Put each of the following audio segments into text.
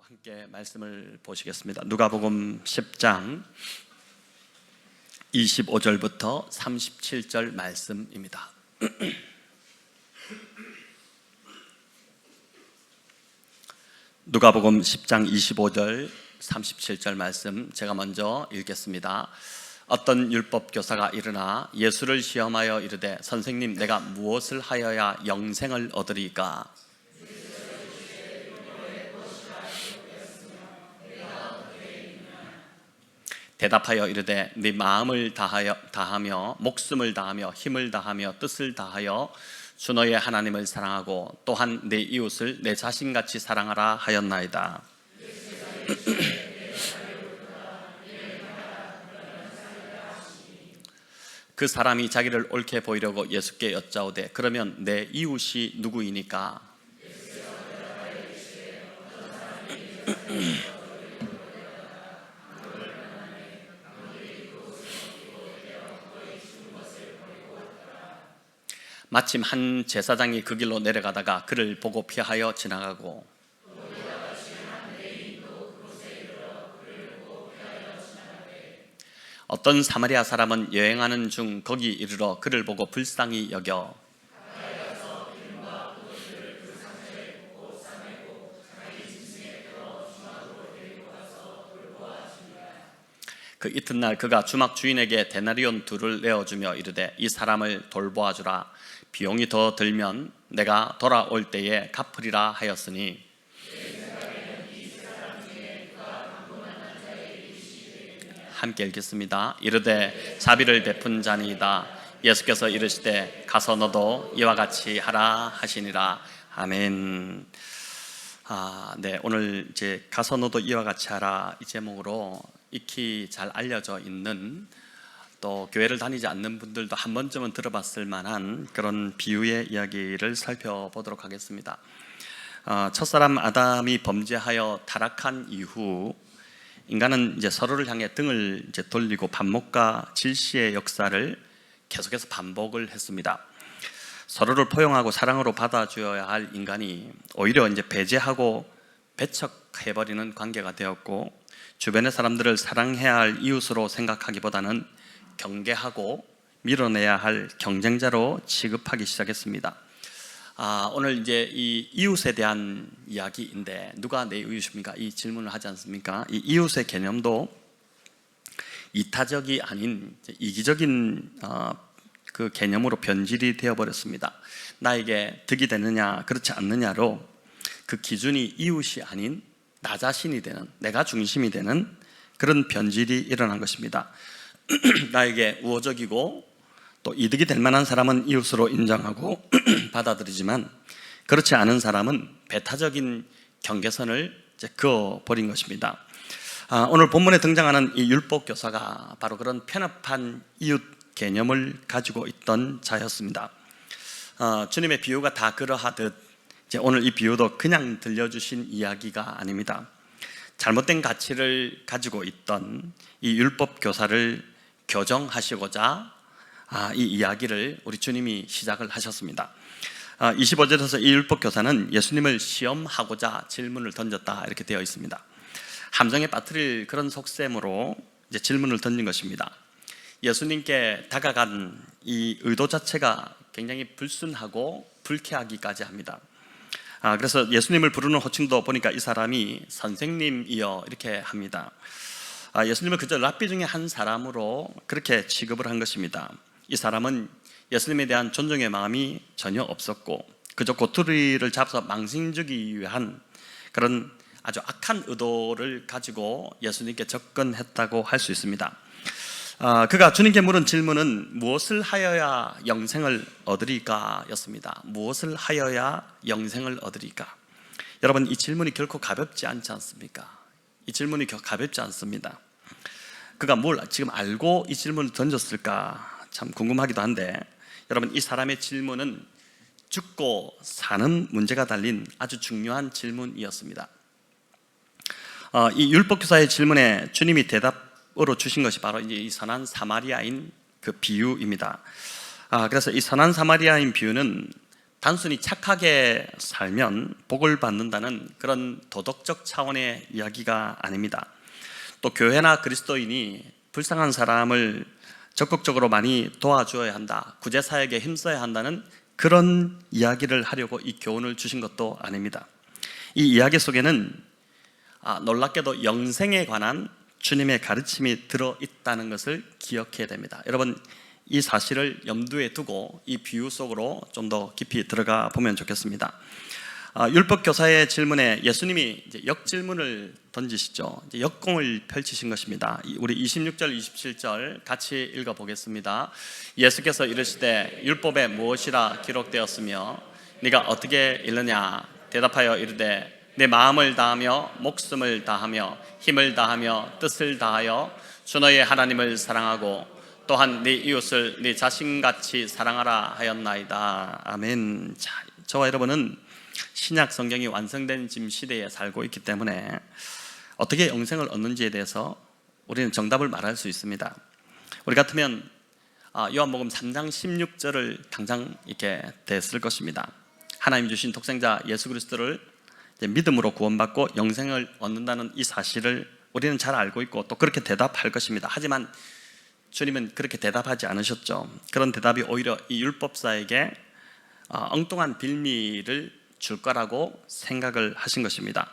함께 말씀을 보시겠습니다. 누가복음 10장 25절부터 37절 말씀입니다. 누가복음 10장 25절 37절 말씀 제가 먼저 읽겠습니다. 어떤 율법교사가 일어나 예수를 시험하여 이르되 선생님, 내가 무엇을 하여야 영생을 얻으리까? 대답하여 이르되 네 마음을 다하며 목숨을 다하며 힘을 다하며 뜻을 다하여 주 너의 하나님을 사랑하고 또한 내 이웃을 내 자신같이 사랑하라 하였나이다. 그 사람이 자기를 옳게 보이려고 예수께 여짜오되 그러면 내 이웃이 누구이니까? 마침 한 제사장이 그 길로 내려가다가 그를 보고 피하여 지나가고 어떤 사마리아 사람은 여행하는 중 거기 이르러 그를 보고 불쌍히 여겨 그 이튿날 그가 주막 주인에게 데나리온 둘을 내어주며 이르되 이 사람을 돌보아주라. 비용이 더 들면 내가 돌아올 때에 갚으리라 하였으니 함께 읽겠습니다. 이르되 자비를 베푼 자니이다. 예수께서 이르시되 가서 너도 이와 같이 하라 하시니라. 아멘. 네, 오늘 이제 가서 너도 이와 같이 하라 이 제목으로 익히 잘 알려져 있는, 또 교회를 다니지 않는 분들도 한 번쯤은 들어봤을 만한 그런 비유의 이야기를 살펴보도록 하겠습니다. 첫사람 아담이 범죄하여 타락한 이후 인간은 이제 서로를 향해 등을 이제 돌리고 반목과 질시의 역사를 계속해서 반복을 했습니다. 서로를 포용하고 사랑으로 받아주어야 할 인간이 오히려 이제 배제하고 배척해버리는 관계가 되었고, 주변의 사람들을 사랑해야 할 이웃으로 생각하기보다는 경계하고 밀어내야 할 경쟁자로 취급하기 시작했습니다. 오늘 이제 이 이웃에 대한 이야기인데, 누가 내 이웃입니까? 이 질문을 하지 않습니까? 이 이웃의 개념도 이타적이 아닌 이기적인 그 개념으로 변질이 되어버렸습니다. 나에게 득이 되느냐 그렇지 않느냐로 그 기준이 이웃이 아닌 나 자신이 되는, 내가 중심이 되는 그런 변질이 일어난 것입니다. 나에게 우호적이고 또 이득이 될 만한 사람은 이웃으로 인정하고 받아들이지만 그렇지 않은 사람은 배타적인 경계선을 이제 그어버린 것입니다. 오늘 본문에 등장하는 이 율법교사가 바로 그런 편협한 이웃 개념을 가지고 있던 자였습니다. 주님의 비유가 다 그러하듯 이제 오늘 이 비유도 그냥 들려주신 이야기가 아닙니다. 잘못된 가치를 가지고 있던 이 율법교사를 교정하시고자 이 이야기를 우리 주님이 시작을 하셨습니다. 25절에서 이 율법교사는 예수님을 시험하고자 질문을 던졌다 이렇게 되어 있습니다. 함정에 빠뜨릴 그런 속셈으로 이제 질문을 던진 것입니다. 예수님께 다가간 이 의도 자체가 굉장히 불순하고 불쾌하기까지 합니다. 그래서 예수님을 부르는 호칭도 보니까 이 사람이 선생님이여 이렇게 합니다. 예수님은 그저 랍비 중에 한 사람으로 그렇게 취급을 한 것입니다. 이 사람은 예수님에 대한 존중의 마음이 전혀 없었고 그저 고투리를 잡아서 망신주기 위한 그런 아주 악한 의도를 가지고 예수님께 접근했다고 할 수 있습니다. 그가 주님께 물은 질문은 무엇을 하여야 영생을 얻으리까 였습니다. 무엇을 하여야 영생을 얻으리까? 여러분, 이 질문이 결코 가볍지 않지 않습니까? 이 질문이 가볍지 않습니다. 그가 뭘 지금 알고 이 질문을 던졌을까 참 궁금하기도 한데, 여러분, 이 사람의 질문은 죽고 사는 문제가 달린 아주 중요한 질문이었습니다. 이 율법교사의 질문에 주님이 대답으로 주신 것이 바로 이제 이 선한 사마리아인 그 비유입니다. 그래서 이 선한 사마리아인 비유는 단순히 착하게 살면 복을 받는다는 그런 도덕적 차원의 이야기가 아닙니다. 또 교회나 그리스도인이 불쌍한 사람을 적극적으로 많이 도와줘야 한다, 구제사역에 힘써야 한다는 그런 이야기를 하려고 이 교훈을 주신 것도 아닙니다. 이 이야기 속에는 놀랍게도 영생에 관한 주님의 가르침이 들어있다는 것을 기억해야 됩니다. 여러분, 이 사실을 염두에 두고 이 비유 속으로 좀 더 깊이 들어가 보면 좋겠습니다. 율법교사의 질문에 예수님이 이제 역질문을 던지시죠. 이제 역공을 펼치신 것입니다. 우리 26절, 27절 같이 읽어보겠습니다. 예수께서 이르시되 율법에 무엇이라 기록되었으며 네가 어떻게 읽느냐? 대답하여 이르되 내 마음을 다하며 목숨을 다하며 힘을 다하며 뜻을 다하여 주 너의 하나님을 사랑하고 또한 네 이웃을 네 자신같이 사랑하라 하였나이다. 아멘. 자, 저와 여러분은 신약 성경이 완성된 지금 시대에 살고 있기 때문에 어떻게 영생을 얻는지에 대해서 우리는 정답을 말할 수 있습니다. 우리 같으면 요한복음 3장 16절을 당장 이렇게 됐을 것입니다. 하나님 주신 독생자 예수 그리스도를 믿음으로 구원받고 영생을 얻는다는 이 사실을 우리는 잘 알고 있고 또 그렇게 대답할 것입니다. 하지만 주님은 그렇게 대답하지 않으셨죠. 그런 대답이 오히려 이 율법사에게 엉뚱한 빌미를 줄 거라고 생각을 하신 것입니다.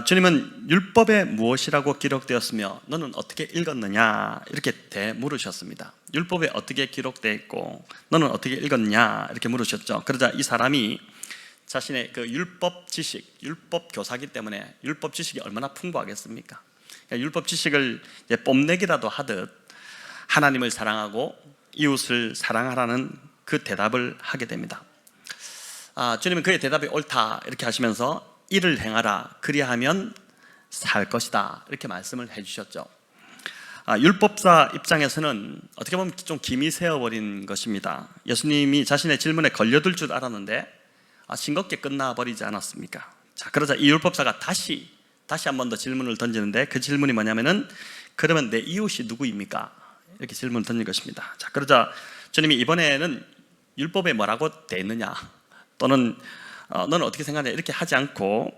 주님은 율법에 무엇이라고 기록되었으며 너는 어떻게 읽었느냐 이렇게 되물으셨습니다. 율법에 어떻게 기록되어 있고 너는 어떻게 읽었냐 이렇게 물으셨죠. 그러자 이 사람이 자신의 그 율법 지식, 율법 교사기 때문에 율법 지식이 얼마나 풍부하겠습니까? 그러니까 율법 지식을 뽐내기라도 하듯 하나님을 사랑하고 이웃을 사랑하라는 그 대답을 하게 됩니다. 주님은 그의 대답이 옳다 이렇게 하시면서 이를 행하라 그리하면 살 것이다 이렇게 말씀을 해주셨죠. 율법사 입장에서는 어떻게 보면 좀 김이 새어버린 것입니다. 예수님이 자신의 질문에 걸려들 줄 알았는데 싱겁게 끝나버리지 않았습니까? 자, 그러자 이 율법사가 다시 한 번 더 질문을 던지는데 그 질문이 뭐냐면은 그러면 내 이웃이 누구입니까? 이렇게 질문을 던진 것입니다. 자, 그러자 주님이 이번에는 율법에 뭐라고 돼 있느냐 또는 너는 어떻게 생각하냐 이렇게 하지 않고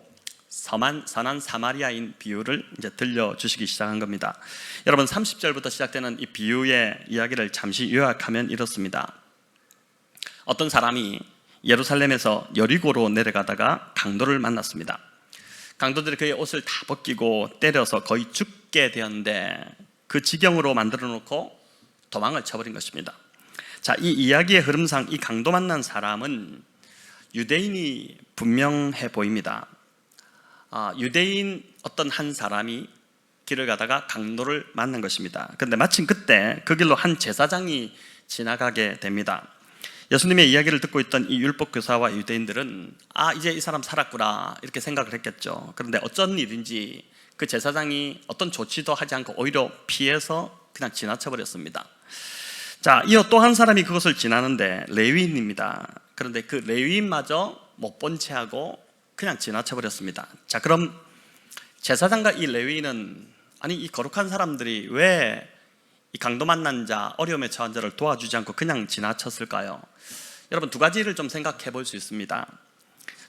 선한 사마리아인 비유를 이제 들려주시기 시작한 겁니다. 여러분 30절부터 시작되는 이 비유의 이야기를 잠시 요약하면 이렇습니다. 어떤 사람이 예루살렘에서 여리고로 내려가다가 강도를 만났습니다. 강도들이 그의 옷을 다 벗기고 때려서 거의 죽게 되었는데 그 지경으로 만들어 놓고 도망을 쳐버린 것입니다. 자, 이 이야기의 흐름상 이 강도 만난 사람은 유대인이 분명해 보입니다. 유대인 어떤 한 사람이 길을 가다가 강도를 만난 것입니다. 그런데 마침 그때 그 길로 한 제사장이 지나가게 됩니다. 예수님의 이야기를 듣고 있던 이 율법교사와 유대인들은 이제 이 사람 살았구나 이렇게 생각을 했겠죠. 그런데 어쩐 일인지 그 제사장이 어떤 조치도 하지 않고 오히려 피해서 그냥 지나쳐 버렸습니다. 자, 이어 또 한 사람이 그것을 지나는데 레위인입니다. 그런데 그 레위인마저 못 본 채 하고 그냥 지나쳐 버렸습니다. 자, 그럼 제사장과 이 레위인은 이 거룩한 사람들이 왜 이 강도 만난 자, 어려움에 처한 자를 도와주지 않고 그냥 지나쳤을까요? 여러분 두 가지를 좀 생각해 볼 수 있습니다.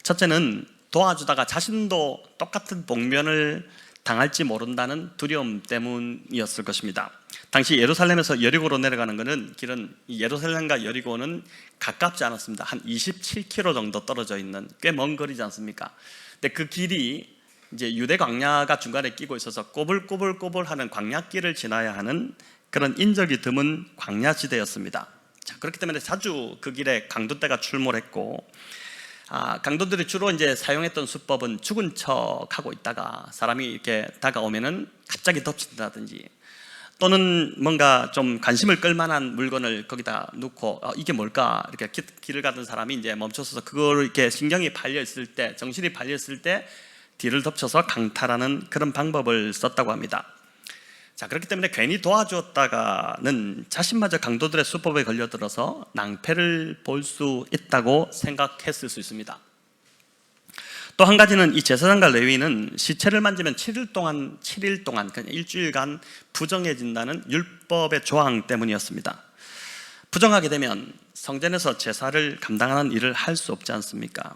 첫째는 도와주다가 자신도 똑같은 복면을 당할지 모른다는 두려움 때문이었을 것입니다. 당시 예루살렘에서 여리고로 내려가는 것은 길은 예루살렘과 여리고는 가깝지 않았습니다. 한 27km 정도 떨어져 있는 꽤 먼 거리지 않습니까? 근데 그 길이 이제 유대 광야가 중간에 끼고 있어서 꼬불꼬불꼬불하는 광야길을 지나야 하는 그런 인적이 드문 광야지대였습니다. 자, 그렇기 때문에 자주 그 길에 강도떼가 출몰했고 강도들이 주로 이제 사용했던 수법은 죽은 척하고 있다가 사람이 이렇게 다가오면은 갑자기 덮친다든지 또는 뭔가 좀 관심을 끌만한 물건을 거기다 놓고 이게 뭘까 이렇게 길을 가던 사람이 이제 멈춰서 그걸 이렇게 신경이 팔려 있을 때, 정신이 팔려 있을 때 뒤를 덮쳐서 강탈하는 그런 방법을 썼다고 합니다. 자, 그렇기 때문에 괜히 도와주었다가는 자신마저 강도들의 수법에 걸려들어서 낭패를 볼 수 있다고 생각했을 수 있습니다. 또 한 가지는 이 제사장과 레위인은 시체를 만지면 7일 동안 그냥 일주일간 부정해진다는 율법의 조항 때문이었습니다. 부정하게 되면 성전에서 제사를 감당하는 일을 할 수 없지 않습니까?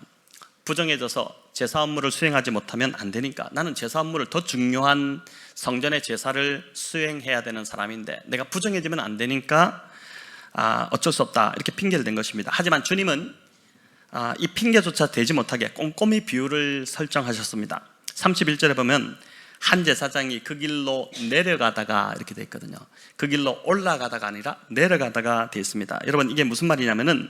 부정해져서 제사 업무를 수행하지 못하면 안 되니까 나는 제사 업무를 더 중요한 성전의 제사를 수행해야 되는 사람인데 내가 부정해지면 안 되니까 어쩔 수 없다 이렇게 핑계를 댄 것입니다. 하지만 주님은 이 핑계조차 대지 못하게 꼼꼼히 비율을 설정하셨습니다. 31절에 보면 한 제사장이 그 길로 내려가다가 이렇게 돼 있거든요. 그 길로 올라가다가 아니라 내려가다가 돼 있습니다. 여러분 이게 무슨 말이냐면은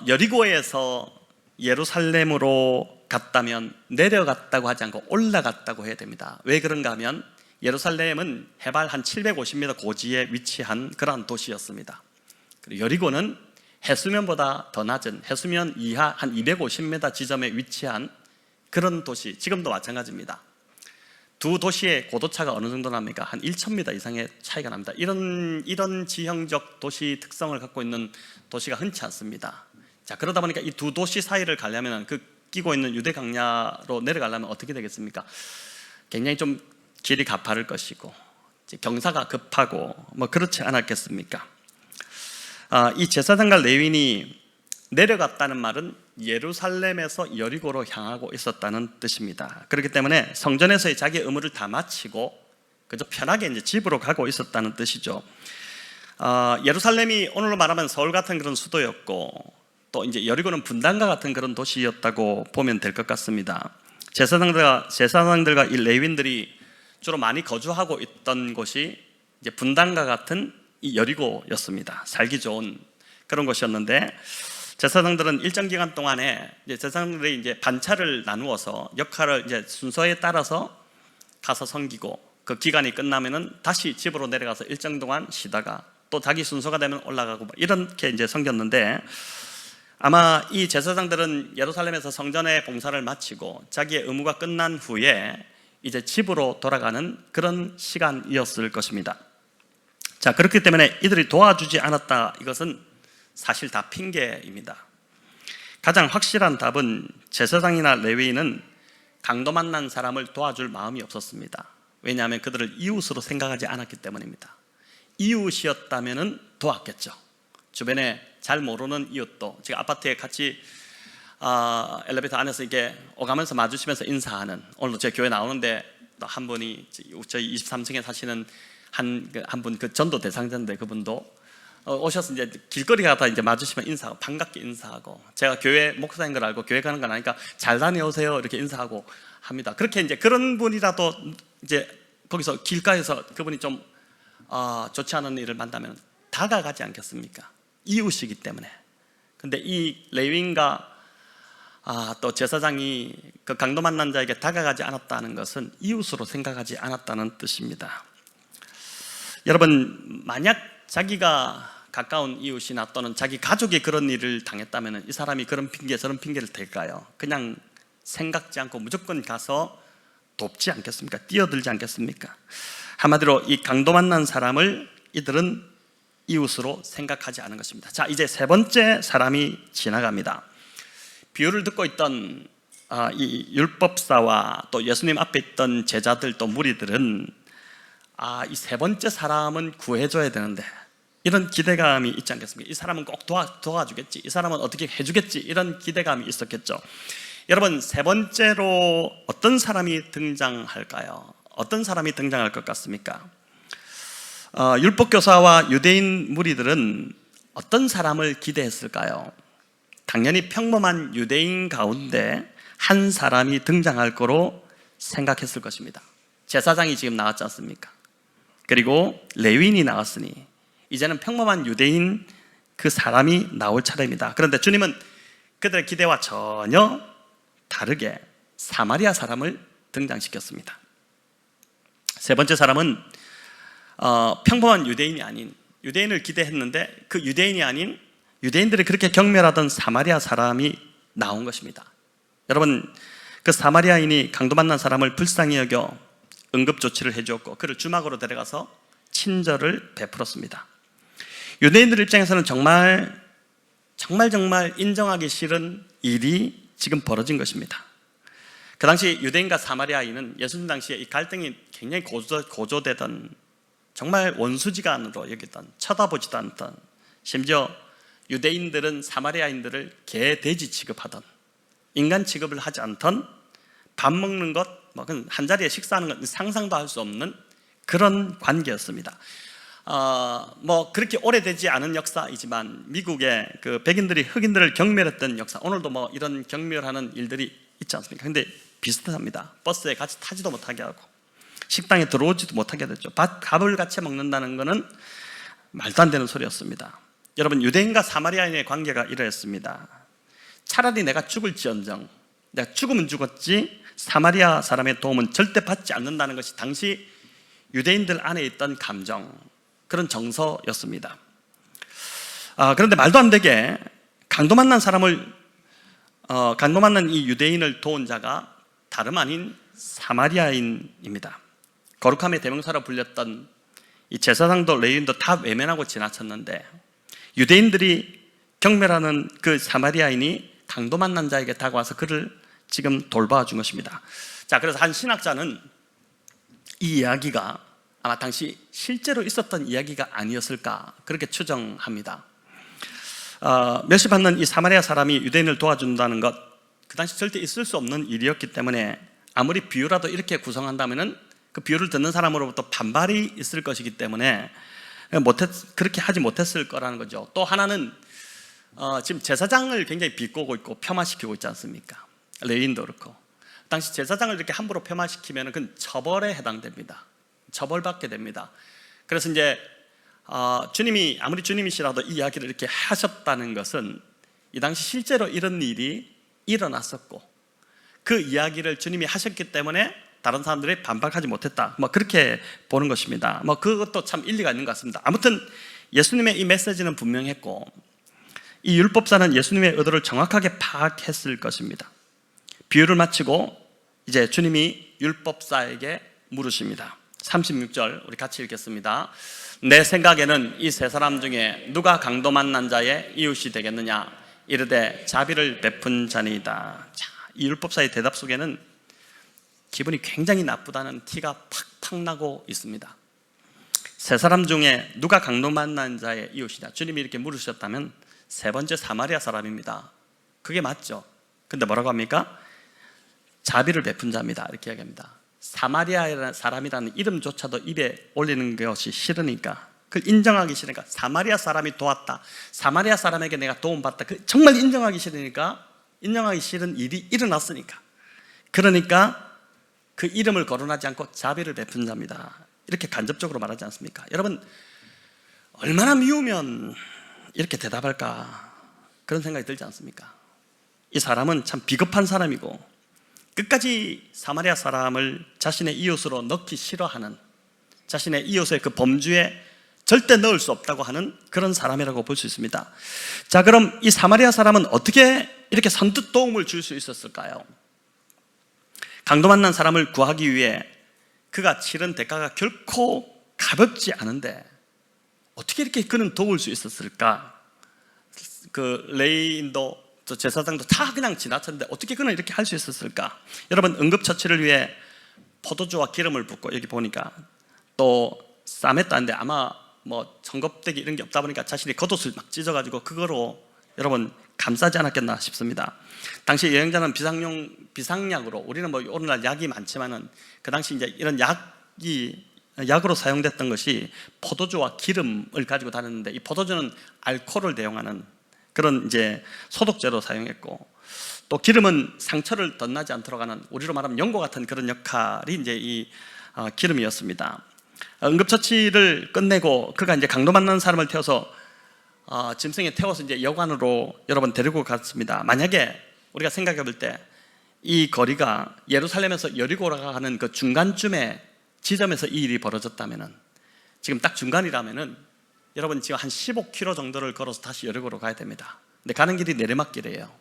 여리고에서 예루살렘으로 갔다면 내려갔다고 하지 않고 올라갔다고 해야 됩니다. 왜 그런가 하면 예루살렘은 해발 한 750m 고지에 위치한 그러한 도시였습니다. 그리고 여리고는 해수면보다 더 낮은 해수면 이하 한 250m 지점에 위치한 그런 도시, 지금도 마찬가지입니다. 두 도시의 고도차가 어느 정도 납니까? 한 1,000m 이상의 차이가 납니다. 이런 지형적 도시 특성을 갖고 있는 도시가 흔치 않습니다. 자, 그러다 보니까 이 두 도시 사이를 가려면 그 끼고 있는 유대 강야로 내려가려면 어떻게 되겠습니까? 굉장히 좀 길이 가파를 것이고 경사가 급하고 뭐 그렇지 않았겠습니까? 이 제사장과 레위인이 내려갔다는 말은 예루살렘에서 여리고로 향하고 있었다는 뜻입니다. 그렇기 때문에 성전에서의 자기의 의무를 다 마치고 그저 편하게 이제 집으로 가고 있었다는 뜻이죠. 예루살렘이 오늘로 말하면 서울 같은 그런 수도였고 또 이제 여리고는 분당과 같은 그런 도시였다고 보면 될 것 같습니다. 제사장들과 이 레위인들이 주로 많이 거주하고 있던 곳이 이제 분당과 같은 이 여리고였습니다. 살기 좋은 그런 곳이었는데 제사장들은 일정 기간 동안에 이제 제사장들이 이제 반차를 나누어서 역할을 이제 순서에 따라서 가서 섬기고 그 기간이 끝나면은 다시 집으로 내려가서 일정 동안 쉬다가 또 자기 순서가 되면 올라가고 이렇게 이제 섬겼는데 아마 이 제사장들은 예루살렘에서 성전의 봉사를 마치고 자기의 의무가 끝난 후에 이제 집으로 돌아가는 그런 시간이었을 것입니다. 자, 그렇기 때문에 이들이 도와주지 않았다, 이것은 사실 다 핑계입니다. 가장 확실한 답은 제사장이나 레위인은 강도 만난 사람을 도와줄 마음이 없었습니다. 왜냐하면 그들을 이웃으로 생각하지 않았기 때문입니다. 이웃이었다면 도왔겠죠. 주변에 잘 모르는 이웃도 지금 아파트에 같이 엘리베이터 안에서 이렇게 오가면서 마주치면서 인사하는, 오늘도 제 교회 나오는데 또 한 분이 저희 23층에 사시는 한 분 그 전도 대상자인데 그분도 오셔서 이제 길거리 가다 이제 마주치면 인사하고 반갑게 인사하고, 제가 교회 목사인 걸 알고 교회 가는 건 아니까 잘 다녀오세요 이렇게 인사하고 합니다. 그렇게 이제 그런 분이라도 이제 거기서 길가에서 그분이 좀 좋지 않은 일을 만나면 다가가지 않겠습니까? 이웃이기 때문에. 근데 이 레위인과 또 제사장이 그 강도 만난 자에게 다가가지 않았다는 것은 이웃으로 생각하지 않았다는 뜻입니다. 여러분, 만약 자기가 가까운 이웃이나 또는 자기 가족이 그런 일을 당했다면 이 사람이 그런 핑계 저런 핑계를 댈까요? 그냥 생각지 않고 무조건 가서 돕지 않겠습니까? 뛰어들지 않겠습니까? 한마디로 이 강도 만난 사람을 이들은 이웃으로 생각하지 않은 것입니다. 자, 이제 세 번째 사람이 지나갑니다. 비유를 듣고 있던 이 율법사와 또 예수님 앞에 있던 제자들 또 무리들은 이 세 번째 사람은 구해줘야 되는데 이런 기대감이 있지 않겠습니까? 이 사람은 꼭 도와주겠지, 이 사람은 어떻게 해주겠지, 이런 기대감이 있었겠죠. 여러분, 세 번째로 어떤 사람이 등장할까요? 어떤 사람이 등장할 것 같습니까? 율법교사와 유대인 무리들은 어떤 사람을 기대했을까요? 당연히 평범한 유대인 가운데 한 사람이 등장할 거로 생각했을 것입니다. 제사장이 지금 나왔지 않습니까? 그리고 레위인이 나왔으니 이제는 평범한 유대인 그 사람이 나올 차례입니다. 그런데 주님은 그들의 기대와 전혀 다르게 사마리아 사람을 등장시켰습니다. 세 번째 사람은 평범한 유대인이 아닌, 유대인을 기대했는데 그 유대인이 아닌 유대인들이 그렇게 경멸하던 사마리아 사람이 나온 것입니다. 여러분, 그 사마리아인이 강도 만난 사람을 불쌍히 여겨 응급조치를 해주었고 그를 주막으로 데려가서 친절을 베풀었습니다. 유대인들 입장에서는 정말 인정하기 싫은 일이 지금 벌어진 것입니다. 그 당시 유대인과 사마리아인은 예수님 당시에 이 갈등이 굉장히 고조되던 정말 원수지간으로 여기던, 쳐다보지도 않던, 심지어 유대인들은 사마리아인들을 개, 돼지 취급하던, 인간 취급을 하지 않던, 밥 먹는 것, 한 자리에 식사하는 것 상상도 할 수 없는 그런 관계였습니다. 그렇게 오래되지 않은 역사이지만 미국의 그 백인들이 흑인들을 경멸했던 역사, 오늘도 이런 경멸하는 일들이 있지 않습니까? 근데 비슷합니다. 버스에 같이 타지도 못하게 하고 식당에 들어오지도 못하게 됐죠. 밥을 같이 먹는다는 것은 말도 안 되는 소리였습니다. 여러분, 유대인과 사마리아인의 관계가 이러했습니다. 차라리 내가 죽을지언정, 내가 죽으면 죽었지 사마리아 사람의 도움은 절대 받지 않는다는 것이 당시 유대인들 안에 있던 감정, 그런 정서였습니다. 그런데 말도 안 되게 강도 만난 이 유대인을 도운 자가 다름 아닌 사마리아인입니다. 거룩함의 대명사로 불렸던 이 제사장도 레위인도 다 외면하고 지나쳤는데 유대인들이 경멸하는 그 사마리아인이 강도 만난 자에게 다가와서 그를 지금 돌봐준 것입니다. 자, 그래서 한 신학자는 이 이야기가 아마 당시 실제로 있었던 이야기가 아니었을까 그렇게 추정합니다. 멸시받는 이 사마리아 사람이 유대인을 도와준다는 것, 그 당시 절대 있을 수 없는 일이었기 때문에 아무리 비유라도 이렇게 구성한다면은 그 비유를 듣는 사람으로부터 반발이 있을 것이기 때문에 그렇게 하지 못했을 거라는 거죠. 또 하나는 지금 제사장을 굉장히 비꼬고 있고 폄하시키고 있지 않습니까? 레위인도 그렇고. 당시 제사장을 이렇게 함부로 폄하시키면 그건 처벌에 해당됩니다. 처벌받게 됩니다. 그래서 이제 주님이 아무리 주님이시라도 이 이야기를 이렇게 하셨다는 것은 이 당시 실제로 이런 일이 일어났었고 그 이야기를 주님이 하셨기 때문에 다른 사람들이 반박하지 못했다, 그렇게 보는 것입니다. 그것도 참 일리가 있는 것 같습니다. 아무튼 예수님의 이 메시지는 분명했고 이 율법사는 예수님의 의도를 정확하게 파악했을 것입니다. 비유를 마치고 이제 주님이 율법사에게 물으십니다. 36절 우리 같이 읽겠습니다. 내 생각에는 이 세 사람 중에 누가 강도 만난 자의 이웃이 되겠느냐? 이르되 자비를 베푼 자니이다. 자, 이 율법사의 대답 속에는 기분이 굉장히 나쁘다는 티가 팍팍 나고 있습니다. 세 사람 중에 누가 강도 만난 자의 이웃이냐? 주님이 이렇게 물으셨다면 세 번째 사마리아 사람입니다. 그게 맞죠? 근데 뭐라고 합니까? 자비를 베푼 자입니다. 이렇게 이야기합니다. 사마리아 사람이라는 이름조차도 입에 올리는 것이 싫으니까, 그걸 인정하기 싫으니까, 사마리아 사람이 도왔다, 사마리아 사람에게 내가 도움받다, 정말 인정하기 싫으니까, 인정하기 싫은 일이 일어났으니까, 그러니까 그 이름을 거론하지 않고 자비를 베푼 자입니다. 이렇게 간접적으로 말하지 않습니까? 여러분, 얼마나 미우면 이렇게 대답할까 그런 생각이 들지 않습니까? 이 사람은 참 비겁한 사람이고 끝까지 사마리아 사람을 자신의 이웃으로 넣기 싫어하는, 자신의 이웃의 그 범주에 절대 넣을 수 없다고 하는 그런 사람이라고 볼 수 있습니다. 자, 그럼 이 사마리아 사람은 어떻게 이렇게 선뜻 도움을 줄 수 있었을까요? 강도 만난 사람을 구하기 위해 그가 치른 대가가 결코 가볍지 않은데 어떻게 이렇게 그는 도울 수 있었을까? 그 레위인도 또 제사장도 다 그냥 지나쳤는데 어떻게 그는 이렇게 할 수 있었을까? 여러분, 응급처치를 위해 포도주와 기름을 붓고, 여기 보니까 또 싸맸다는데 아마 청겁대기 이런 게 없다 보니까 자신이 겉옷을 막 찢어가지고 그거로 여러분 감싸지 않았겠나 싶습니다. 당시 여행자는 비상약으로, 우리는 오늘날 약이 많지만은 그 당시 이제 이런 약으로 사용됐던 것이 포도주와 기름을 가지고 다녔는데, 이 포도주는 알코올을 대용하는 그런 이제 소독제로 사용했고, 또 기름은 상처를 덧나지 않도록 하는, 우리로 말하면 연고 같은 그런 역할이 이제 이 기름이었습니다. 응급처치를 끝내고 그가 이제 강도 만난 사람을 태워서 짐승에 태워서 이제 여관으로 여러분 데리고 갔습니다. 만약에 우리가 생각해 볼 때 이 거리가 예루살렘에서 여리고로 가는 그 중간쯤에 지점에서 이 일이 벌어졌다면은, 지금 딱 중간이라면은 여러분 지금 한 15km 정도를 걸어서 다시 여리고로 가야 됩니다. 근데 가는 길이 내리막길이에요.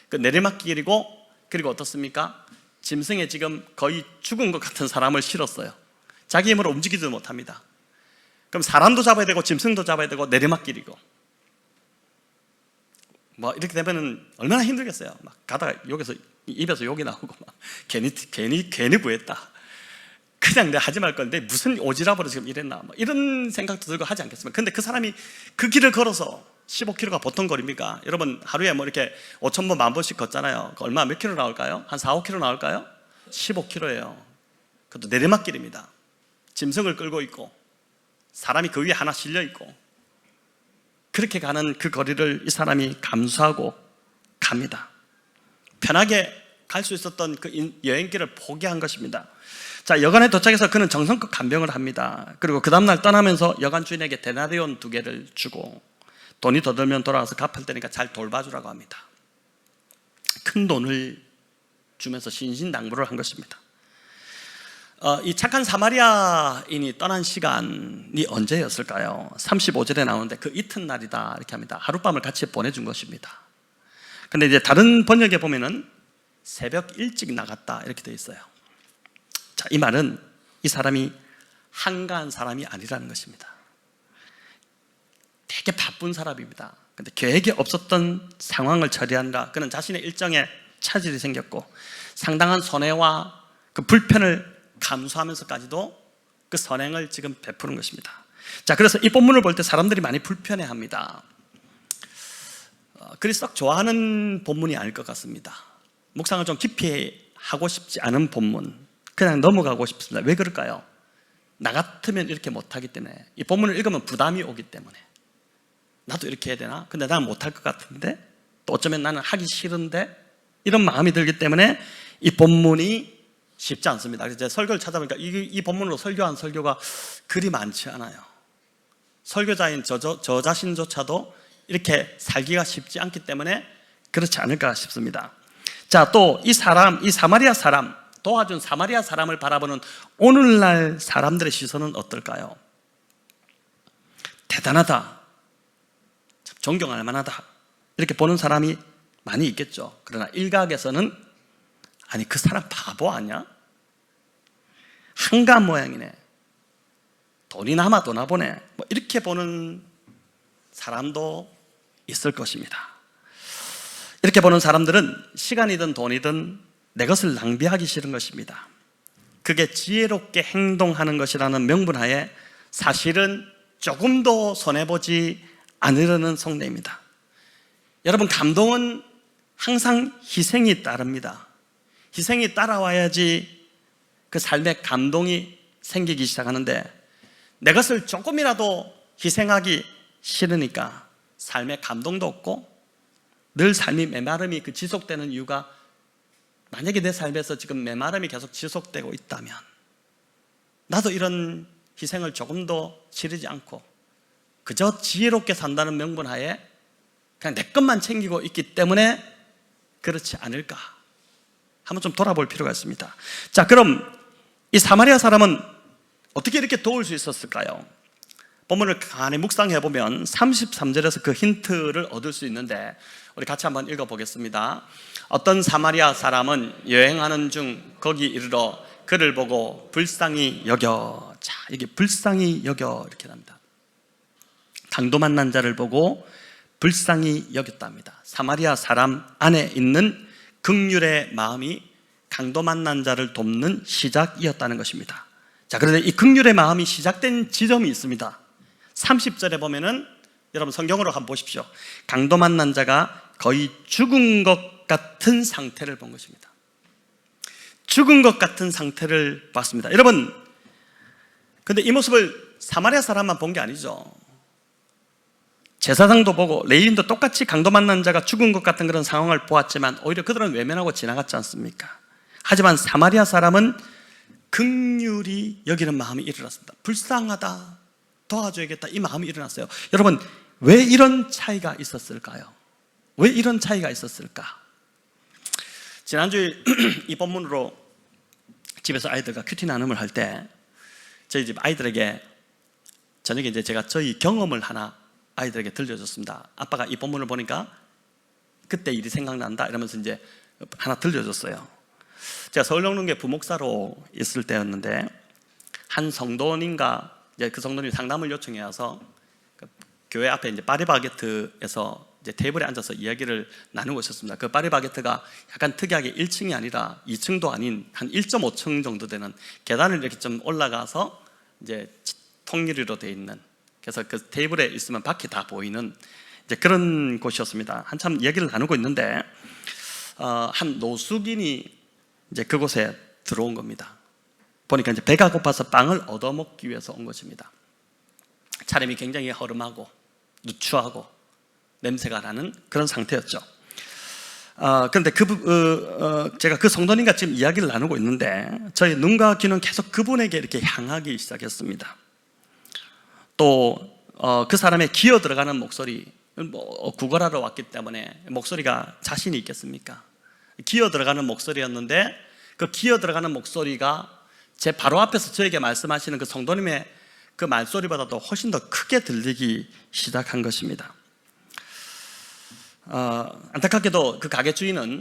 그 내리막길이고, 그리고 어떻습니까? 짐승에 지금 거의 죽은 것 같은 사람을 실었어요. 자기 힘으로 움직이지도 못합니다. 그럼 사람도 잡아야 되고 짐승도 잡아야 되고 내리막길이고, 이렇게 되면은 얼마나 힘들겠어요. 막 가다가 여기서 입에서 욕이 나오고 막 괜히 구했다. 그냥 내가 하지 말 건데 무슨 오지랖으로 지금 이랬나 뭐 이런 생각도 들고 하지 않겠습니까? 근데 그 사람이 그 길을 걸어서 15km가 보통 거리입니까? 여러분 하루에 뭐 이렇게 5,000번, 10,000번씩 걷잖아요. 얼마 몇 킬로 나올까요? 한 4, 5km 나올까요? 15km예요. 그것도 내리막길입니다. 짐승을 끌고 있고 사람이 그 위에 하나 실려 있고 그렇게 가는 그 거리를 이 사람이 감수하고 갑니다. 편하게 갈 수 있었던 그 여행길을 포기한 것입니다. 자, 여관에 도착해서 그는 정성껏 간병을 합니다. 그리고 그 다음날 떠나면서 여관 주인에게 데나리온 2개를 주고 돈이 더 들면 돌아와서 갚을 테니까 잘 돌봐주라고 합니다. 큰 돈을 주면서 신신당부를 한 것입니다. 이 착한 사마리아인이 떠난 시간이 언제였을까요? 35절에 나오는데 그 이튿날이다 이렇게 합니다. 하룻밤을 같이 보내준 것입니다. 근데 이제 다른 번역에 보면은 새벽 일찍 나갔다 이렇게 되어 있어요. 자, 이 말은 이 사람이 한가한 사람이 아니라는 것입니다. 되게 바쁜 사람입니다. 근데 계획이 없었던 상황을 처리한다. 그는 자신의 일정에 차질이 생겼고 상당한 손해와 그 불편을 감수하면서까지도 그 선행을 지금 베푸는 것입니다. 자, 그래서 이 본문을 볼 때 사람들이 많이 불편해합니다. 그리 썩 좋아하는 본문이 아닐 것 같습니다. 묵상을 좀 깊이 하고 싶지 않은 본문, 그냥 넘어가고 싶습니다. 왜 그럴까요? 나 같으면 이렇게 못하기 때문에, 이 본문을 읽으면 부담이 오기 때문에 나도 이렇게 해야 되나? 근데 나는 못할 것 같은데, 또 어쩌면 나는 하기 싫은데, 이런 마음이 들기 때문에 이 본문이 쉽지 않습니다. 그래서 제가 설교를 찾아보니까 이 본문으로 설교한 설교가 그리 많지 않아요. 설교자인 저 자신조차도 이렇게 살기가 쉽지 않기 때문에 그렇지 않을까 싶습니다. 자, 또 이 사마리아 사람, 도와준 사마리아 사람을 바라보는 오늘날 사람들의 시선은 어떨까요? 대단하다, 참 존경할 만하다, 이렇게 보는 사람이 많이 있겠죠. 그러나 일각에서는 아니 그 사람 바보 아니야? 한가한 모양이네, 돈이 남아도나 보네, 뭐 이렇게 보는 사람도 있을 것입니다. 이렇게 보는 사람들은 시간이든 돈이든 내 것을 낭비하기 싫은 것입니다. 그게 지혜롭게 행동하는 것이라는 명분하에 사실은 조금도 손해보지 않으려는 속내입니다. 여러분, 감동은 항상 희생이 따릅니다. 희생이 따라와야지 그 삶에 감동이 생기기 시작하는데, 내 것을 조금이라도 희생하기 싫으니까 삶에 감동도 없고 늘 삶이 메마름이 그 지속되는 이유가, 만약에 내 삶에서 지금 메마름이 계속 지속되고 있다면 나도 이런 희생을 조금도 치르지 않고 그저 지혜롭게 산다는 명분하에 그냥 내 것만 챙기고 있기 때문에 그렇지 않을까, 한번 좀 돌아볼 필요가 있습니다. 자, 그럼 이 사마리아 사람은 어떻게 이렇게 도울 수 있었을까요? 본문을 간단히 묵상해 보면 33절에서 그 힌트를 얻을 수 있는데, 우리 같이 한번 읽어보겠습니다. 어떤 사마리아 사람은 여행하는 중 거기 이르러 그를 보고 불쌍히 여겨. 자, 이게 불쌍히 여겨 이렇게 합니다. 강도 만난 자를 보고 불쌍히 여겼답니다. 사마리아 사람 안에 있는 긍휼의 마음이 강도 만난 자를 돕는 시작이었다는 것입니다. 자, 그런데 이 긍휼의 마음이 시작된 지점이 있습니다. 30절에 보면은, 여러분 성경으로 한번 보십시오. 강도 만난 자가 거의 죽은 것 같은 상태를 본 것입니다. 죽은 것 같은 상태를 봤습니다. 여러분, 근데 이 모습을 사마리아 사람만 본 게 아니죠. 제사장도 보고 레위인도 똑같이 강도 만난 자가 죽은 것 같은 그런 상황을 보았지만 오히려 그들은 외면하고 지나갔지 않습니까? 하지만 사마리아 사람은 긍휼히 여기는 마음이 일어났습니다. 불쌍하다, 도와줘야겠다, 이 마음이 일어났어요. 여러분, 왜 이런 차이가 있었을까요? 왜 이런 차이가 있었을까? 지난주에 이 본문으로 집에서 아이들과 큐티 나눔을 할 때 저희 집 아이들에게 저녁에 이제 제가 저희 경험을 하나 아이들에게 들려줬습니다. 아빠가 이 본문을 보니까 그때 일이 생각난다 이러면서 이제 하나 들려줬어요. 제가 서울영릉교회 부목사로 있을 때였는데, 한 성도님과 이제 그 성도님이 상담을 요청해 와서 그 교회 앞에 이제 파리바게트에서 이제 테이블에 앉아서 이야기를 나누고 있었습니다. 그 파리바게뜨가 약간 특이하게 1층이 아니라 2층도 아닌 한 1.5층 정도 되는 계단을 이렇게 좀 올라가서 이제 통유리로 되어 있는, 그래서 그 테이블에 있으면 밖이 다 보이는 이제 그런 곳이었습니다. 한참 이야기를 나누고 있는데 한 노숙인이 이제 그곳에 들어온 겁니다. 보니까 이제 배가 고파서 빵을 얻어먹기 위해서 온 것입니다. 차림이 굉장히 허름하고 누추하고 냄새가 나는 그런 상태였죠. 그런데 제가 그 성도님과 지금 이야기를 나누고 있는데 저희 눈과 귀는 계속 그분에게 이렇게 향하기 시작했습니다. 또 그 사람의 기어 들어가는 목소리, 구걸하러 왔기 때문에 목소리가 자신이 있겠습니까? 기어 들어가는 목소리였는데 그 기어 들어가는 목소리가 제 바로 앞에서 저에게 말씀하시는 그 성도님의 그 말소리보다도 훨씬 더 크게 들리기 시작한 것입니다. 안타깝게도 그 가게 주인은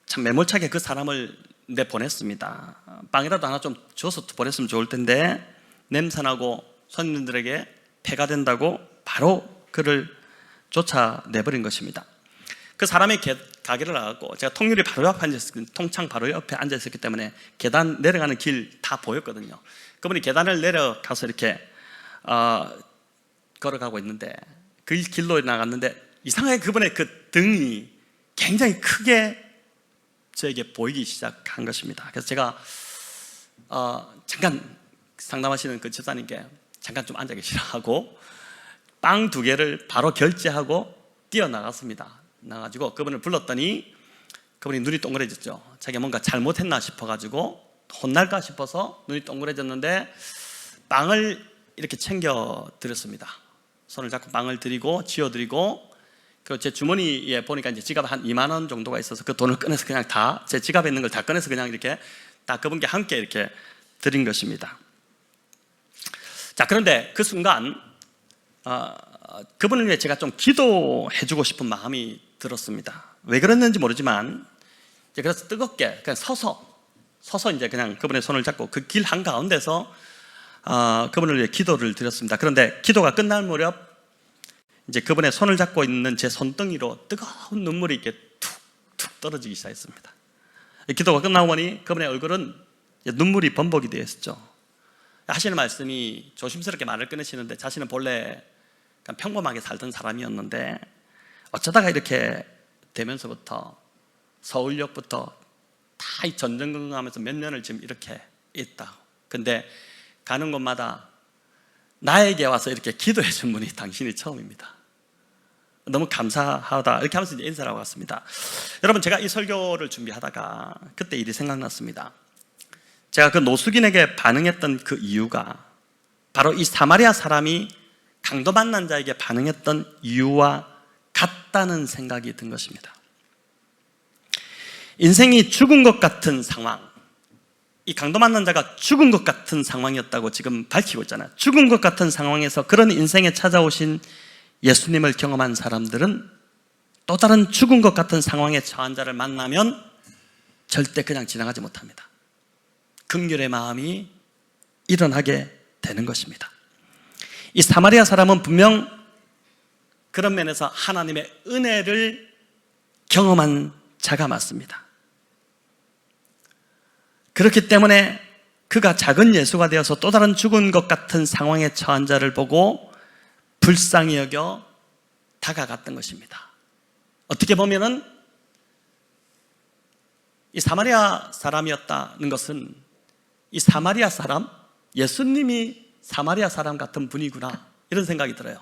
참 매몰차게 그 사람을 내보냈습니다. 빵이라도 하나 좀 줘서 보냈으면 좋을 텐데 냄새나고 손님들에게 폐가 된다고 바로 그를 쫓아내버린 것입니다. 그 사람의 가게를 나갔고 제가 통유리 바로 옆에 통창 바로 옆에 앉아 있었기 때문에 계단 내려가는 길 다 보였거든요. 그분이 계단을 내려가서 이렇게 걸어가고 있는데 그 길로 나갔는데 이상하게 그분의 그 등이 굉장히 크게 저에게 보이기 시작한 것입니다. 그래서 제가 잠깐 상담하시는 그 집사님께 잠깐 좀 앉아 계시라 하고 빵 2개를 바로 결제하고 뛰어나갔습니다. 나가지고 그분을 불렀더니 그분이 눈이 동그래졌죠. 자기가 뭔가 잘못했나 싶어가지고 혼날까 싶어서 눈이 동그래졌는데 빵을 이렇게 챙겨 드렸습니다. 손을 잡고 빵을 드리고 쥐어드리고, 그리고 제 주머니에 보니까 이제 지갑 한 2만 원 정도가 있어서 그 돈을 꺼내서 그냥 다 제 지갑에 있는 걸 다 꺼내서 그냥 이렇게 다 그분께 함께 이렇게 드린 것입니다. 자, 그런데 그 순간 그분을 위해 제가 좀 기도해주고 싶은 마음이 들었습니다. 왜 그랬는지 모르지만 그래서 뜨겁게 그냥 서서 이제 그냥 그분의 손을 잡고 그 길 한가운데서 그분을 위해 기도를 드렸습니다. 그런데 기도가 끝날 무렵 이제 그분의 손을 잡고 있는 제 손등이로 뜨거운 눈물이 이렇게 툭툭 떨어지기 시작했습니다. 기도가 끝나고 보니 그분의 얼굴은 눈물이 범벅이 되어 있었죠. 하시는 말씀이 조심스럽게 말을 끊으시는데 자신은 본래 평범하게 살던 사람이었는데 어쩌다가 이렇게 되면서부터 서울역부터 다 이 전전긍긍하면서 몇 년을 지금 이렇게 있다. 근데 가는 곳마다 나에게 와서 이렇게 기도해 준 분이 당신이 처음입니다. 너무 감사하다 이렇게 하면서 이제 인사를 하고 왔습니다. 여러분, 제가 이 설교를 준비하다가 그때 일이 생각났습니다. 제가 그 노숙인에게 반응했던 그 이유가 바로 이 사마리아 사람이 강도 만난 자에게 반응했던 이유와 같다는 생각이 든 것입니다. 인생이 죽은 것 같은 상황, 이 강도 만난 자가 죽은 것 같은 상황이었다고 지금 밝히고 있잖아요. 죽은 것 같은 상황에서 그런 인생에 찾아오신 예수님을 경험한 사람들은 또 다른 죽은 것 같은 상황에 처한 자를 만나면 절대 그냥 지나가지 못합니다. 긍휼의 마음이 일어나게 되는 것입니다. 이 사마리아 사람은 분명 그런 면에서 하나님의 은혜를 경험한 자가 맞습니다. 그렇기 때문에 그가 작은 예수가 되어서 또 다른 죽은 것 같은 상황에 처한 자를 보고 불쌍히 여겨 다가갔던 것입니다. 어떻게 보면은 이 사마리아 사람이었다는 것은 이 사마리아 사람, 예수님이 사마리아 사람 같은 분이구나 이런 생각이 들어요.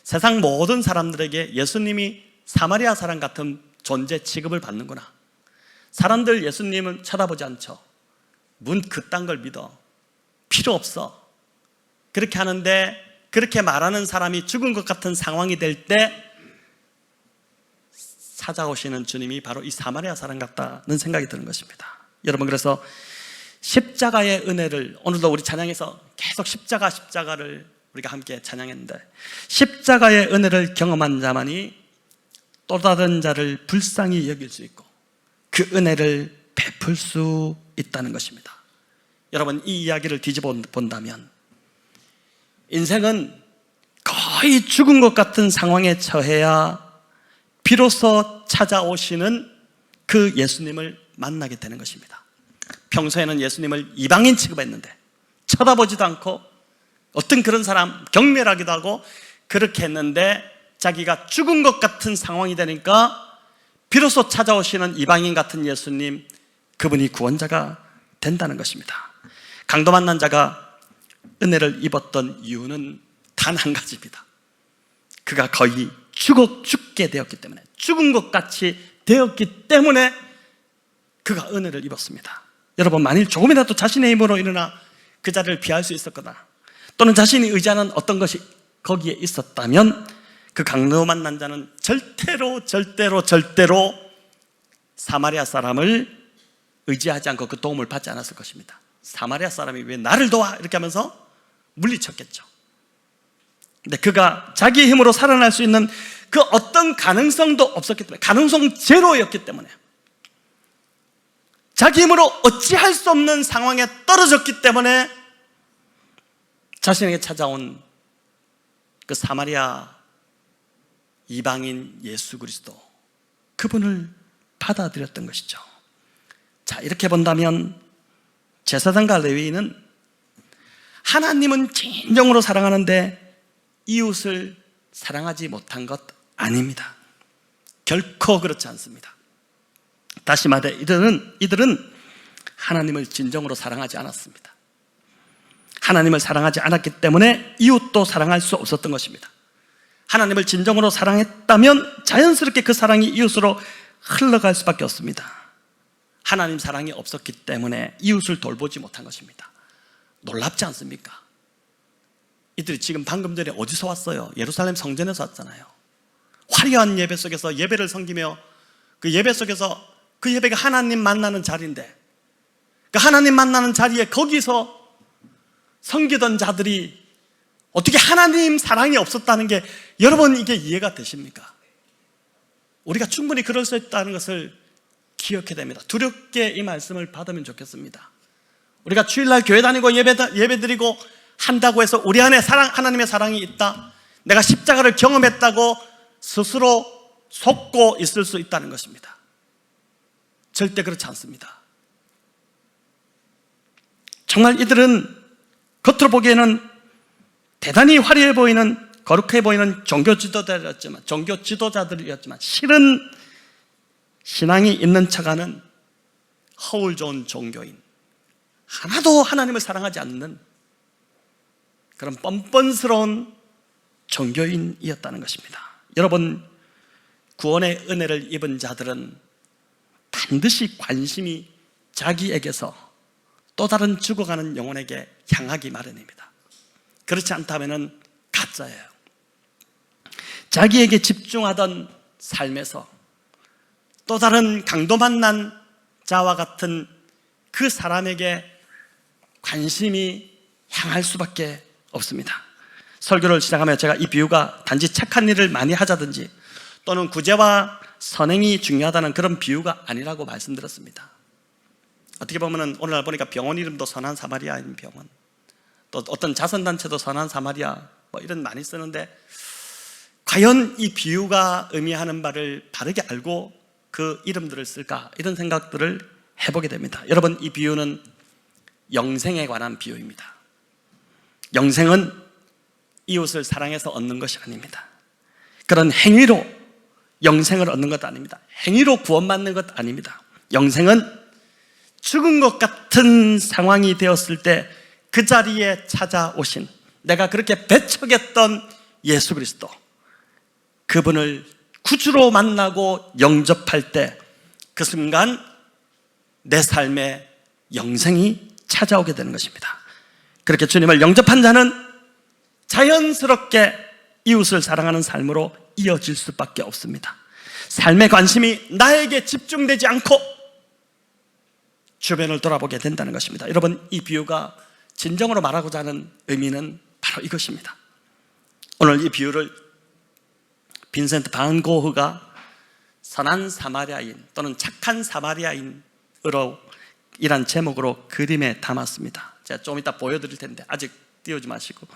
세상 모든 사람들에게 예수님이 사마리아 사람 같은 존재 취급을 받는구나. 사람들 예수님은 쳐다보지 않죠. 문 그딴 걸 믿어. 필요 없어. 그렇게 하는데 그렇게 말하는 사람이 죽은 것 같은 상황이 될 때 찾아오시는 주님이 바로 이 사마리아 사람 같다는 생각이 드는 것입니다. 여러분, 그래서 십자가의 은혜를 오늘도 우리 찬양에서 계속 십자가를 우리가 함께 찬양했는데 십자가의 은혜를 경험한 자만이 또 다른 자를 불쌍히 여길 수 있고 그 은혜를 베풀 수 있다는 것입니다. 여러분, 이 이야기를 뒤집어 본다면 인생은 거의 죽은 것 같은 상황에 처해야 비로소 찾아오시는 그 예수님을 만나게 되는 것입니다. 평소에는 예수님을 이방인 취급했는데 쳐다보지도 않고 어떤 그런 사람 경멸하기도 하고 그렇게 했는데 자기가 죽은 것 같은 상황이 되니까 비로소 찾아오시는 이방인 같은 예수님, 그분이 구원자가 된다는 것입니다. 강도 만난 자가 은혜를 입었던 이유는 단 한 가지입니다. 그가 거의 죽게 되었기 때문에, 죽은 것 같이 되었기 때문에 그가 은혜를 입었습니다. 여러분, 만일 조금이라도 자신의 힘으로 일어나 그 자리를 피할 수 있었거나 또는 자신이 의지하는 어떤 것이 거기에 있었다면 그 강도 만난 자는 절대로 사마리아 사람을 의지하지 않고 그 도움을 받지 않았을 것입니다. 사마리아 사람이 왜 나를 도와? 이렇게 하면서 물리쳤겠죠. 근데 그가 자기의 힘으로 살아날 수 있는 그 어떤 가능성도 없었기 때문에, 가능성 제로였기 때문에, 자기 힘으로 어찌할 수 없는 상황에 떨어졌기 때문에 자신에게 찾아온 그 사마리아 이방인 예수 그리스도, 그분을 받아들였던 것이죠. 자, 이렇게 본다면 제사장과 레위인은 하나님은 진정으로 사랑하는데 이웃을 사랑하지 못한 것 아닙니다. 결코 그렇지 않습니다. 다시 말해 이들은 하나님을 진정으로 사랑하지 않았습니다. 하나님을 사랑하지 않았기 때문에 이웃도 사랑할 수 없었던 것입니다. 하나님을 진정으로 사랑했다면 자연스럽게 그 사랑이 이웃으로 흘러갈 수밖에 없습니다. 하나님 사랑이 없었기 때문에 이웃을 돌보지 못한 것입니다. 놀랍지 않습니까? 이들이 지금 방금 전에 어디서 왔어요? 예루살렘 성전에서 왔잖아요. 화려한 예배 속에서 예배를 섬기며 그 예배 속에서 그 예배가 하나님 만나는 자리인데, 그 하나님 만나는 자리에 거기서 섬기던 자들이 어떻게 하나님 사랑이 없었다는 게, 여러분 이게 이해가 되십니까? 우리가 충분히 그럴 수 있다는 것을 기억해야 됩니다. 두렵게 이 말씀을 받으면 좋겠습니다. 우리가 주일날 교회 다니고 예배 드리고 한다고 해서 우리 안에 하나님의 사랑이 있다, 내가 십자가를 경험했다고 스스로 속고 있을 수 있다는 것입니다. 절대 그렇지 않습니다. 정말 이들은 겉으로 보기에는 대단히 화려해 보이는, 거룩해 보이는 종교 지도자들이었지만 실은 신앙이 있는 척하는 허울 좋은 종교인, 하나도 하나님을 사랑하지 않는 그런 뻔뻔스러운 종교인이었다는 것입니다. 여러분, 구원의 은혜를 입은 자들은 반드시 관심이 자기에게서 또 다른 죽어가는 영혼에게 향하기 마련입니다. 그렇지 않다면 가짜예요. 자기에게 집중하던 삶에서 또 다른 강도 만난 자와 같은 그 사람에게 관심이 향할 수밖에 없습니다. 설교를 시작하며 제가 이 비유가 단지 착한 일을 많이 하자든지 또는 구제와 선행이 중요하다는 그런 비유가 아니라고 말씀드렸습니다. 어떻게 보면 오늘날 보니까 병원 이름도 선한 사마리아인 병원, 또 어떤 자선단체도 선한 사마리아 이런 많이 쓰는데, 과연 이 비유가 의미하는 바를 바르게 알고 그 이름들을 쓸까, 이런 생각들을 해보게 됩니다. 여러분, 이 비유는 영생에 관한 비유입니다. 영생은 이웃을 사랑해서 얻는 것이 아닙니다. 그런 행위로 영생을 얻는 것 아닙니다. 행위로 구원받는 것 아닙니다. 영생은 죽은 것 같은 상황이 되었을 때 그 자리에 찾아오신, 내가 그렇게 배척했던 예수 그리스도, 그분을 구주로 만나고 영접할 때 그 순간 내 삶에 영생이 찾아오게 되는 것입니다. 그렇게 주님을 영접한 자는 자연스럽게 이웃을 사랑하는 삶으로 이어질 수밖에 없습니다. 삶의 관심이 나에게 집중되지 않고 주변을 돌아보게 된다는 것입니다. 여러분, 이 비유가 진정으로 말하고자 하는 의미는 바로 이것입니다. 오늘 이 비유를 빈센트 반 고흐가 선한 사마리아인 또는 착한 사마리아인으로 이란 제목으로 그림에 담았습니다. 제가 좀 이따 보여드릴 텐데 아직 띄우지 마시고,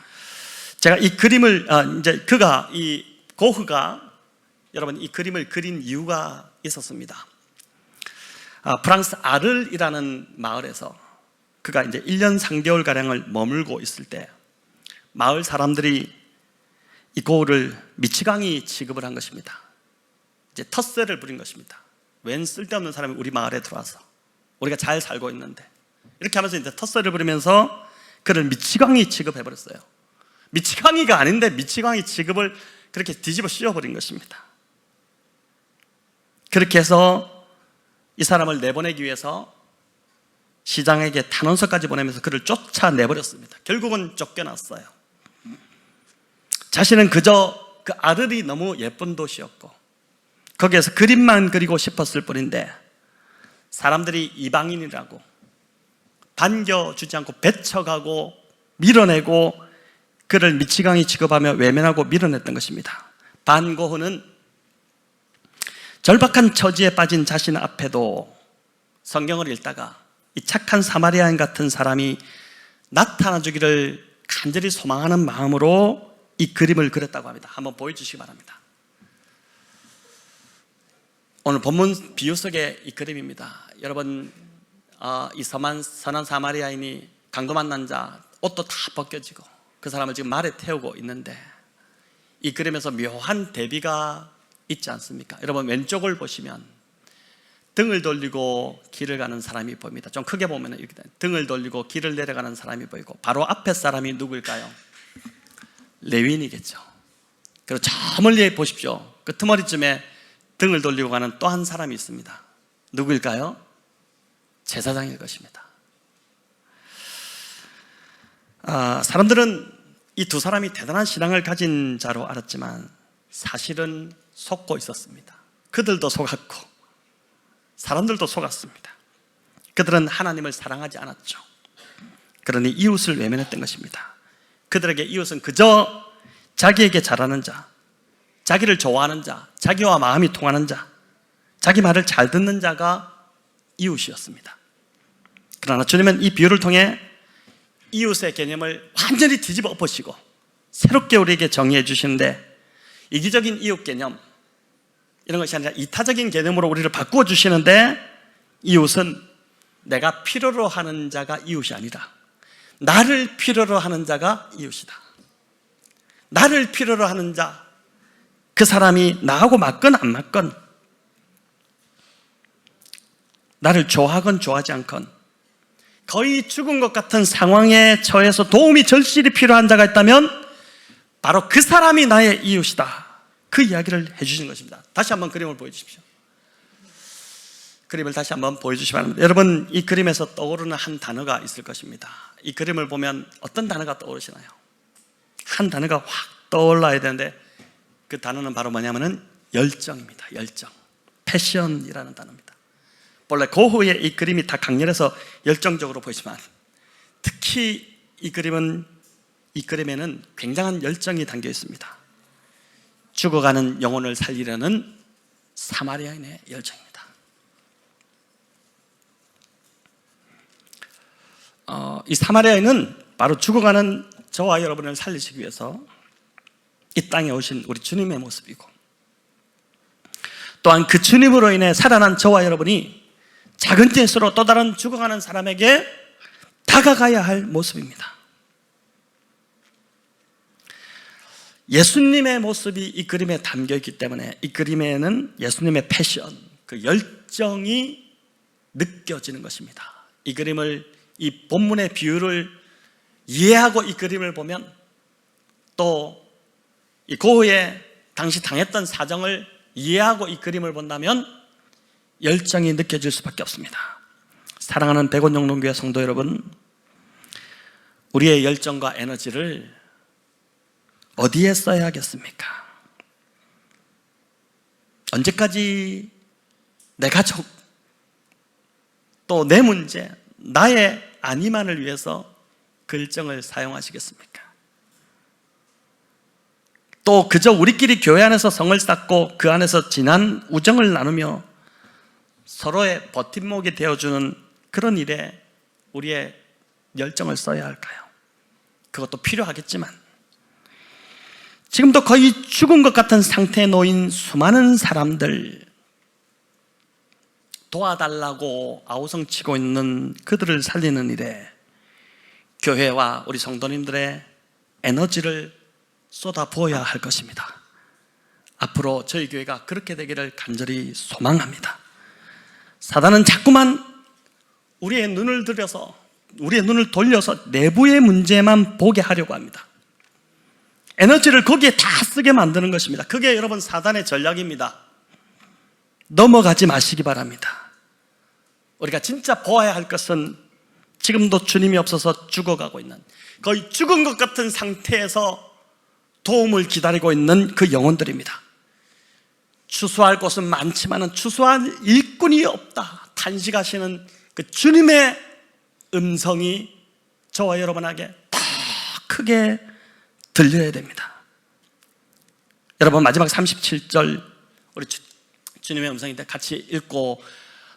제가 이 그림을 이 고흐가 여러분, 이 그림을 그린 이유가 있었습니다. 프랑스 아를이라는 마을에서 그가 이제 1년 3개월가량을 머물고 있을 때 마을 사람들이 이 고을을 미치광이 취급을 한 것입니다. 이제 텃세를 부린 것입니다. 웬 쓸데없는 사람이 우리 마을에 들어와서 우리가 잘 살고 있는데, 이렇게 하면서 이제 텃세를 부리면서 그를 미치광이 취급해버렸어요. 미치광이가 아닌데 미치광이 취급을 그렇게 뒤집어 씌워버린 것입니다. 그렇게 해서 이 사람을 내보내기 위해서 시장에게 탄원서까지 보내면서 그를 쫓아내버렸습니다. 결국은 쫓겨났어요. 자신은 그저 그 아르리 너무 예쁜 도시였고 거기에서 그림만 그리고 싶었을 뿐인데 사람들이 이방인이라고 반겨주지 않고 배척하고 밀어내고 그를 미치광이 취급하며 외면하고 밀어냈던 것입니다. 반 고흐는 절박한 처지에 빠진 자신 앞에도 성경을 읽다가 이 착한 사마리아인 같은 사람이 나타나주기를 간절히 소망하는 마음으로 이 그림을 그렸다고 합니다. 한번 보여주시기 바랍니다. 오늘 본문 비유 속의 이 그림입니다. 여러분, 이 선한 사마리아인이 강도 만난 자 옷도 다 벗겨지고 그 사람을 지금 말에 태우고 있는데 이 그림에서 묘한 대비가 있지 않습니까? 여러분, 왼쪽을 보시면 등을 돌리고 길을 가는 사람이 보입니다. 좀 크게 보면 이렇게 등을 돌리고 길을 내려가는 사람이 보이고 바로 앞에 사람이 누구일까요? 레위인이겠죠. 그리고 저 멀리 보십시오. 그 틈머리쯤에 등을 돌리고 가는 또 한 사람이 있습니다. 누구일까요? 제사장일 것입니다. 사람들은 이 두 사람이 대단한 신앙을 가진 자로 알았지만 사실은 속고 있었습니다. 그들도 속았고 사람들도 속았습니다. 그들은 하나님을 사랑하지 않았죠. 그러니 이웃을 외면했던 것입니다. 그들에게 이웃은 그저 자기에게 잘하는 자, 자기를 좋아하는 자, 자기와 마음이 통하는 자, 자기 말을 잘 듣는 자가 이웃이었습니다. 그러나 주님은 이 비유를 통해 이웃의 개념을 완전히 뒤집어 엎으시고 새롭게 우리에게 정의해 주시는데, 이기적인 이웃 개념 이런 것이 아니라 이타적인 개념으로 우리를 바꾸어 주시는데, 이웃은 내가 필요로 하는 자가 이웃이 아니라 나를 필요로 하는 자가 이웃이다. 나를 필요로 하는 자, 그 사람이 나하고 맞건 안 맞건, 나를 좋아하건 좋아하지 않건 거의 죽은 것 같은 상황에 처해서 도움이 절실히 필요한 자가 있다면 바로 그 사람이 나의 이웃이다. 그 이야기를 해주시는 것입니다. 다시 한번 그림을 보여주십시오. 그림을 다시 한번 보여주시기 바랍니다. 여러분, 이 그림에서 떠오르는 한 단어가 있을 것입니다. 이 그림을 보면 어떤 단어가 떠오르시나요? 한 단어가 확 떠올라야 되는데 그 단어는 바로 뭐냐면은 열정입니다. 열정, 패션이라는 단어입니다. 본래 고흐의 이 그림이 다 강렬해서 열정적으로 보이지만 특히 이 그림에는 굉장한 열정이 담겨 있습니다. 죽어가는 영혼을 살리려는 사마리아인의 열정입니다. 이 사마리아인은 바로 죽어가는 저와 여러분을 살리시기 위해서 이 땅에 오신 우리 주님의 모습이고, 또한 그 주님으로 인해 살아난 저와 여러분이 작은 뜻으로 또 다른 죽어가는 사람에게 다가가야 할 모습입니다. 예수님의 모습이 이 그림에 담겨 있기 때문에 이 그림에는 예수님의 패션, 그 열정이 느껴지는 것입니다. 이 그림을, 이 본문의 비유를 이해하고 이 그림을 보면, 또 이 고흐의 당시 당했던 사정을 이해하고 이 그림을 본다면 열정이 느껴질 수밖에 없습니다. 사랑하는 백원영동교회 성도 여러분, 우리의 열정과 에너지를 어디에 써야 하겠습니까? 언제까지 내 가족, 또 내 문제, 나의 안위만을 위해서 그 열정을 사용하시겠습니까? 또 그저 우리끼리 교회 안에서 성을 쌓고 그 안에서 진한 우정을 나누며 서로의 버팀목이 되어주는 그런 일에 우리의 열정을 써야 할까요? 그것도 필요하겠지만 지금도 거의 죽은 것 같은 상태에 놓인 수많은 사람들, 도와달라고 아우성치고 있는 그들을 살리는 일에 교회와 우리 성도님들의 에너지를 쏟아 부어야 할 것입니다. 앞으로 저희 교회가 그렇게 되기를 간절히 소망합니다. 사단은 자꾸만 우리의 눈을 돌려서 내부의 문제만 보게 하려고 합니다. 에너지를 거기에 다 쓰게 만드는 것입니다. 그게 여러분 사단의 전략입니다. 넘어가지 마시기 바랍니다. 우리가 진짜 보아야 할 것은 지금도 주님이 없어서 죽어가고 있는, 거의 죽은 것 같은 상태에서 도움을 기다리고 있는 그 영혼들입니다. 추수할 곳은 많지만 추수할 일꾼이 없다 탄식하시는 그 주님의 음성이 저와 여러분에게 더 크게 들려야 됩니다. 여러분, 마지막 37절 우리 주님의 음성인데 같이 읽고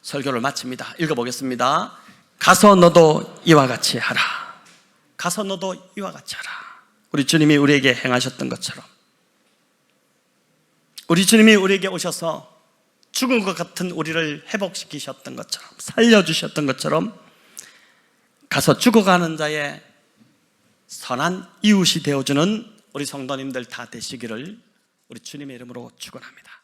설교를 마칩니다. 읽어보겠습니다. 가서 너도 이와 같이 하라. 가서 너도 이와 같이 하라. 우리 주님이 우리에게 행하셨던 것처럼, 우리 주님이 우리에게 오셔서 죽은 것 같은 우리를 회복시키셨던 것처럼, 살려주셨던 것처럼 가서 죽어가는 자의 선한 이웃이 되어주는 우리 성도님들 다 되시기를 우리 주님의 이름으로 축원합니다.